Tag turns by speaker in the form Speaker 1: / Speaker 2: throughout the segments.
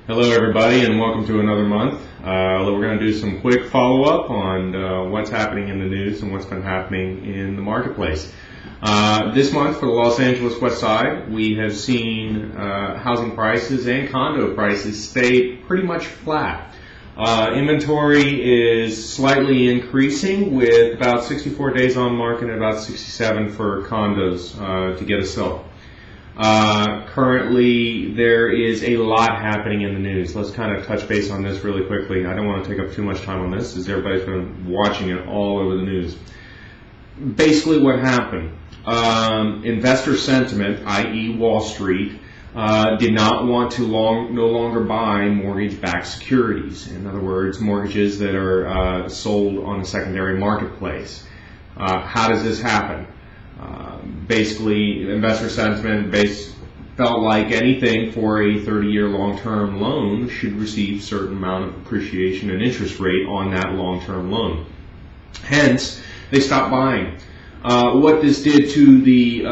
Speaker 1: Hello everybody, and welcome to another month. We're going to do some quick follow-up on what's happening in the news and what's been happening in the marketplace. This month for the Los Angeles Westside, we have seen housing prices and condo prices stay pretty much flat. Inventory is slightly increasing with about 64 days on market and about 67 for condos to get a sell. Currently, there is a lot happening in the news. Let's kind of touch base on this really quickly. I don't want to take up too much time on this, as everybody's been watching it all over the news. Basically, what happened? Investor sentiment, i.e., Wall Street, did not want to no longer buy mortgage-backed securities. In other words, mortgages that are sold on the secondary marketplace. How does this happen? Basically, investor sentiment felt like anything for a 30-year long-term loan should receive a certain amount of appreciation and interest rate on that long-term loan. Hence, they stopped buying. What this did to the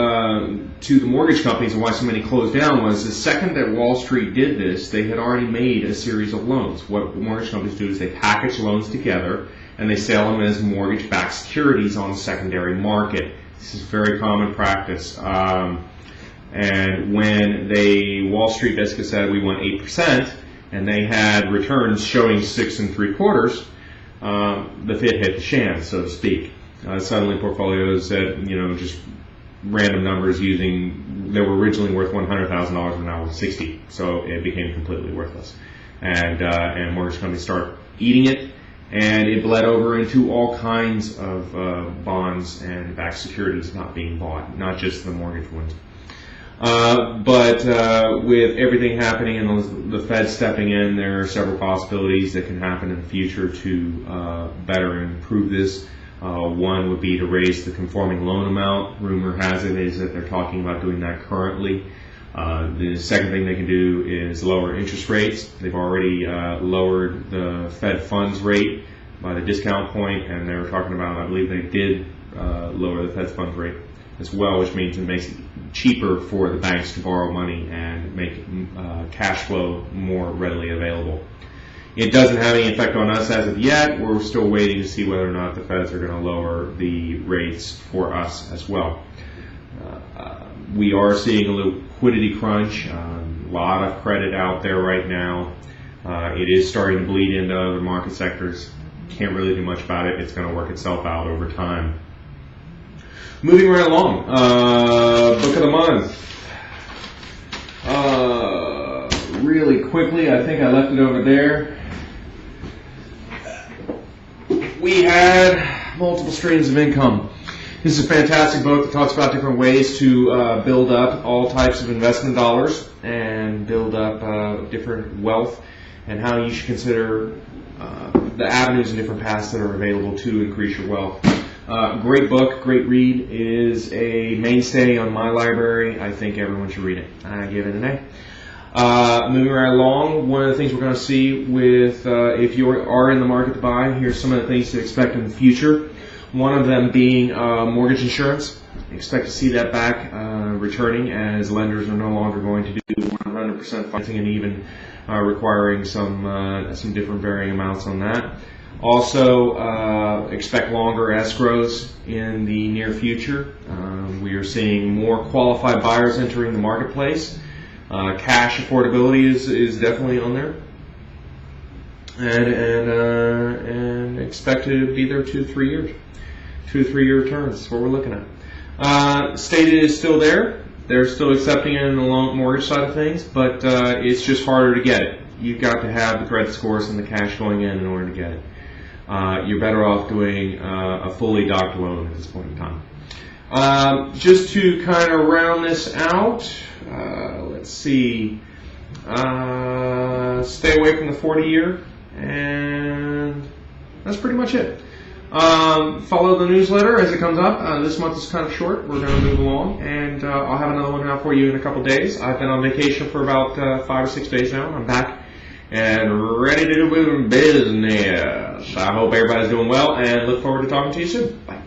Speaker 1: mortgage companies and why so many closed down was the second that Wall Street did this, they had already made a series of loans. What mortgage companies do is they package loans together and they sell them as mortgage-backed securities on the secondary market. This is very common practice. And when Wall Street basically said we want 8%, and they had returns showing 6 3/4, the fit hit the shan, so to speak. Suddenly portfolios that, just random numbers they were originally worth $100,000 and now worth $60,000, so it became completely worthless. And mortgage companies start eating it. And it bled over into all kinds of bonds and backed securities not being bought, not just the mortgage ones. But with everything happening and the Fed stepping in, there are several possibilities that can happen in the future to better improve this. One would be to raise the conforming loan amount. Rumor has it is that they're talking about doing that currently. The second thing they can do is lower interest rates. They've already lowered the Fed funds rate by the discount point, and they were talking about, I believe they did lower the Fed funds rate as well, which means it makes it cheaper for the banks to borrow money and make cash flow more readily available. It doesn't have any effect on us as of yet. We're still waiting to see whether or not the Feds are going to lower the rates for us as well. We are seeing a liquidity crunch, a lot of credit out there right now. It is starting to bleed into other market sectors. Can't really do much about it. It's going to work itself out over time. Moving right along, book of the month. Really quickly, I think I left it over there. We had multiple streams of income. This is a fantastic book that talks about different ways to build up all types of investment dollars and build up different wealth and how you should consider the avenues and different paths that are available to increase your wealth. Great book, great read. It is a mainstay on my library. I think everyone should read it. I give it an A. Moving right along, one of the things we're going to see with if you are in the market to buy, here's some of the things to expect in the future. One of them being mortgage insurance. Expect to see that back returning as lenders are no longer going to do 100% financing and even requiring some different varying amounts on that. Also, expect longer escrows in the near future. We are seeing more qualified buyers entering the marketplace. Cash affordability is definitely on there. And expect to be there 2 to 3 years. 2 to 3 year returns is what we're looking at. Stated is still there. They're still accepting it in the long mortgage side of things, but it's just harder to get it. You've got to have the credit scores and the cash going in order to get it. You're better off doing a fully docked loan at this point in time. Just to kind of round this out, let's see. Stay away from the 40-year, and that's pretty much it. Follow the newsletter as it comes up. This month is kind of short. We're going to move along, and I'll have another one out for you in a couple days. I've been on vacation for about 5 or 6 days now. I'm back and ready to do business. I hope everybody's doing well, and look forward to talking to you soon. Bye.